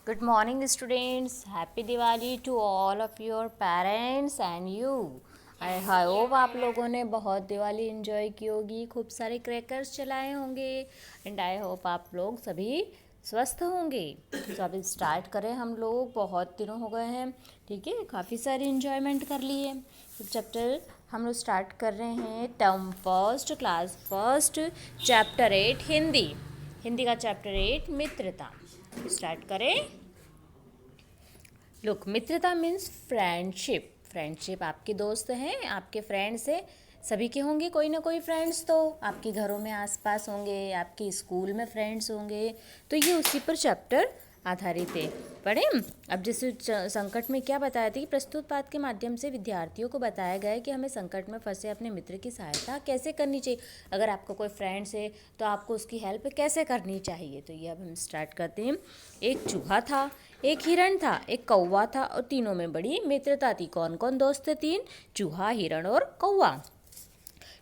Good morning, students. Happy Diwali to all of your parents and you. I hope आप लोगों ने बहुत Diwali enjoy की होगी, खूब सारे क्रैकर्स चलाए होंगे एंड आई होप आप लोग सभी स्वस्थ होंगे। तो अभी स्टार्ट करें हम लोग, बहुत दिनों हो गए हैं, ठीक है, काफ़ी सारी एंजॉयमेंट कर लिए। तो चैप्टर हम लोग स्टार्ट कर रहे हैं term first, class first, chapter 8 Hindi. Hindi का चैप्टर 8 मित्रता। स्टार्ट करें। लुक, मित्रता मीन्स फ्रेंडशिप। फ्रेंडशिप आपके दोस्त हैं, आपके फ्रेंड्स हैं, सभी के होंगे कोई ना कोई फ्रेंड्स, तो आपके घरों में आसपास होंगे, आपके स्कूल में फ्रेंड्स होंगे, तो ये उसी पर चैप्टर आधारित है। पढ़ें। अब जैसे संकट में क्या बताया था कि प्रस्तुत पाठ के माध्यम से विद्यार्थियों को बताया गया है कि हमें संकट में फंसे अपने मित्र की सहायता कैसे करनी चाहिए। अगर आपका कोई फ्रेंड्स है तो आपको उसकी हेल्प कैसे करनी चाहिए। तो ये अब हम स्टार्ट करते हैं। एक चूहा था, एक हिरण था, एक कौवा था और तीनों में बड़ी मित्रता थी। कौन कौन दोस्त थे? तीन, चूहा, हिरण और कौवा।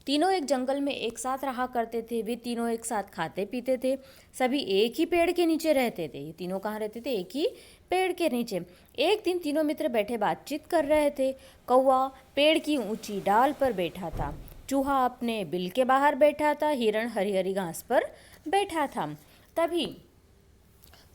तीनों एक जंगल में एक साथ रहा करते थे। वे तीनों एक साथ खाते पीते थे। सभी एक ही पेड़ के नीचे रहते थे। ये तीनों कहाँ रहते थे? एक ही पेड़ के नीचे। एक दिन तीनों मित्र बैठे बातचीत कर रहे थे। कौवा पेड़ की ऊंची डाल पर बैठा था, चूहा अपने बिल के बाहर बैठा था, हिरण हरी हरी घास पर बैठा था। तभी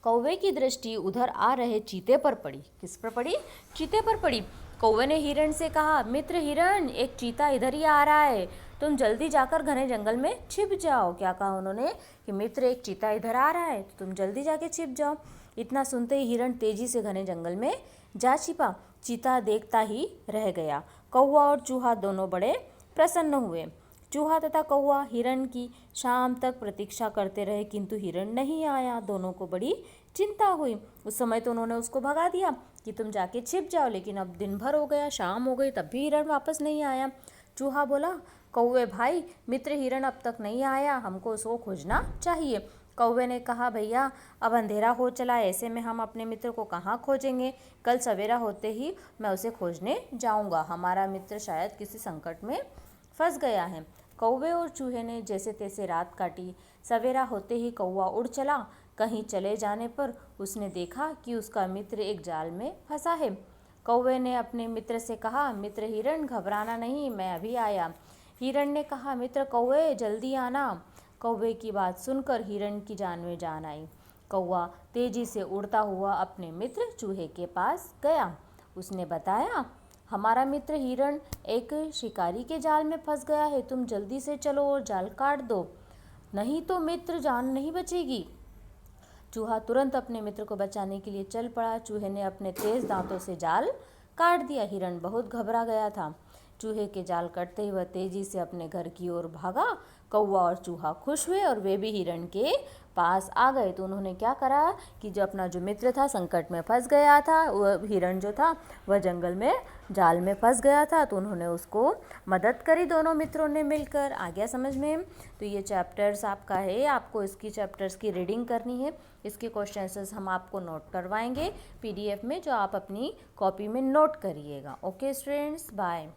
कौवे की दृष्टि उधर आ रहे चीते पर पड़ी। किस पर पड़ी? चीते पर पड़ी। कौवे ने हिरण से कहा, मित्र हिरण, एक चीता इधर ही आ रहा है, तुम जल्दी जाकर घने जंगल में छिप जाओ। क्या कहा उन्होंने? कि मित्र, एक चीता इधर आ रहा है तो तुम जल्दी जाके छिप जाओ। इतना सुनते ही हिरण तेजी से घने जंगल में जा छिपा। चीता देखता ही रह गया। कौवा और चूहा दोनों बड़े प्रसन्न हुए। चूहा तथा कौवा हिरण की शाम तक प्रतीक्षा करते रहे, किंतु हिरण नहीं आया। दोनों को बड़ी चिंता हुई। उस समय तो उन्होंने उसको भगा दिया कि तुम जाके छिप जाओ, लेकिन अब दिन भर हो गया, शाम हो गई, तब भी हिरण वापस नहीं आया। चूहा बोला, कौवे भाई, मित्र हिरण अब तक नहीं आया, हमको उसको खोजना चाहिए। कौवे ने कहा, भैया अब अंधेरा हो चला है, ऐसे में हम अपने मित्र को कहाँ खोजेंगे? कल सवेरा होते ही मैं उसे खोजने जाऊँगा। हमारा मित्र शायद किसी संकट में फंस गया है। कौवे और चूहे ने जैसे तैसे रात काटी। सवेरा होते ही कौवा उड़ चला। कहीं चले जाने पर उसने देखा कि उसका मित्र एक जाल में फंसा है। कौवे ने अपने मित्र से कहा, मित्र हिरण, घबराना नहीं, मैं अभी आया। हिरण ने कहा, मित्र कौवे, जल्दी आना। कौवे की बात सुनकर हिरण की जान में जान आई। कौवा तेजी से उड़ता हुआ अपने मित्र चूहे के पास गया। उसने बताया, हमारा मित्र हिरण एक शिकारी के जाल में फंस गया है, तुम जल्दी से चलो और जाल काट दो, नहीं तो मित्र जान नहीं बचेगी। चूहा तुरंत अपने मित्र को बचाने के लिए चल पड़ा। चूहे ने अपने तेज दांतों से जाल काट दिया। हिरण बहुत घबरा गया था। चूहे के जाल कटते ही वह तेजी से अपने घर की ओर भागा। कौवा और चूहा खुश हुए और वे भी हिरण के पास आ गए। तो उन्होंने क्या करा कि जो मित्र था संकट में फंस गया था, वह हिरण जो था वह जंगल में जाल में फंस गया था, तो उन्होंने उसको मदद करी। दोनों मित्रों ने मिलकर। आ गया समझ में? तो ये चैप्टर्स आपका है, आपको इसकी चैप्टर्स की रीडिंग करनी है। इसके क्वेश्चन आंसर्स हम आपको नोट करवाएंगे पीडीएफ में, जो आप अपनी कॉपी में नोट करिएगा। Okay students, bye.